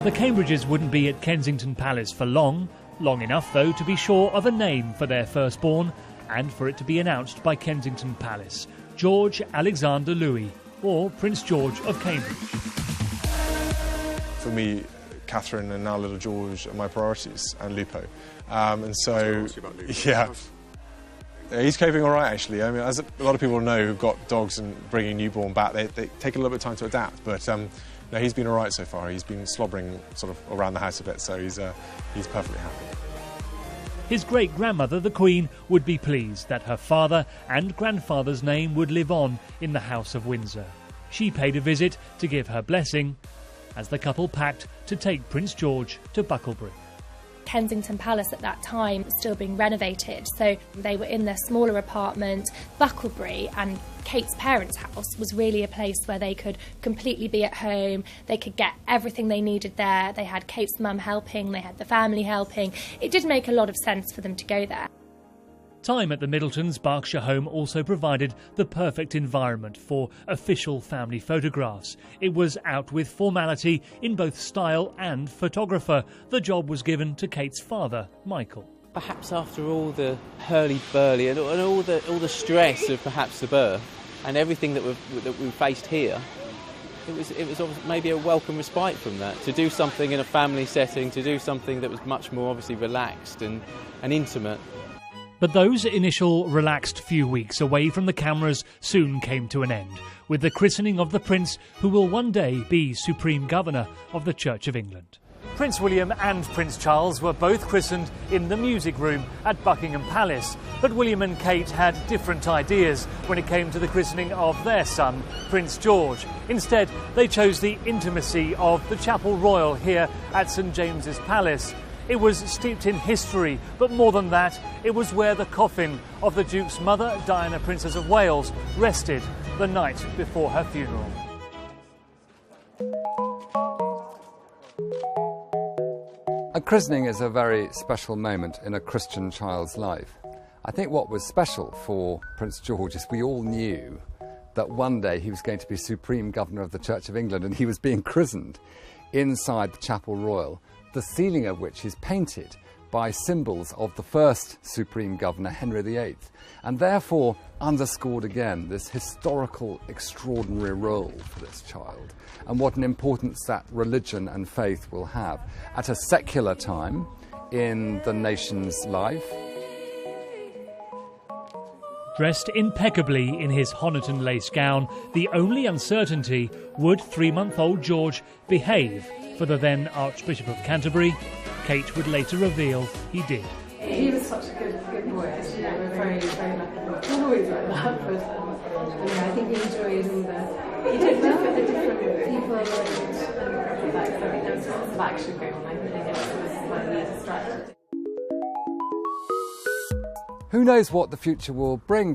The Cambridges wouldn't be at Kensington Palace for long enough though to be sure of a name for their firstborn and for it to be announced by Kensington Palace, George Alexander Louis, or Prince George of Cambridge. For me, Catherine and now little George are my priorities, and Lupo. And so, yeah. He's coping all right, actually. I mean, as a lot of people know who've got dogs and bringing a newborn back, they take a little bit of time to adapt. But no, he's been all right so far. He's been slobbering sort of around the house a bit, so he's perfectly happy. His great-grandmother, the Queen, would be pleased that her father and grandfather's name would live on in the House of Windsor. She paid a visit to give her blessing as the couple packed to take Prince George to Bucklebury. Kensington Palace at that time was still being renovated, so they were in their smaller apartment. Bucklebury and Kate's parents' house was really a place where they could completely be at home, they could get everything they needed there. They had Kate's mum helping, they had the family helping. It did make a lot of sense for them to go there. Time at the Middletons' Berkshire home also provided the perfect environment for official family photographs. It was out with formality in both style and photographer. The job was given to Kate's father, Michael. Perhaps after all the hurly-burly and all the stress of perhaps the birth and everything that we faced here, it was maybe a welcome respite from that. To do something in a family setting, to do something that was much more obviously relaxed and intimate. But those initial relaxed few weeks away from the cameras soon came to an end, with the christening of the Prince who will one day be Supreme Governor of the Church of England. Prince William and Prince Charles were both christened in the music room at Buckingham Palace, but William and Kate had different ideas when it came to the christening of their son, Prince George. Instead, they chose the intimacy of the Chapel Royal here at St James's Palace. It was steeped in history, but more than that, it was where the coffin of the Duke's mother, Diana, Princess of Wales, rested the night before her funeral. A christening is a very special moment in a Christian child's life. I think what was special for Prince George is we all knew that one day he was going to be Supreme Governor of the Church of England, and he was being christened inside the Chapel Royal, the ceiling of which is painted by symbols of the first Supreme Governor, Henry VIII, and therefore underscored again this historical, extraordinary role for this child, and what an importance that religion and faith will have at a secular time in the nation's life. Dressed impeccably in his Honiton lace gown, the only uncertainty, would 3-month-old George behave for the then Archbishop of Canterbury? Kate would later reveal he did. He was such a good boy, actually. We're very, very lucky. Not always like that, but I think he enjoyed all the... He did well with the different people and like, so there was lots of action going on. I think he was slightly distracted. Who knows what the future will bring?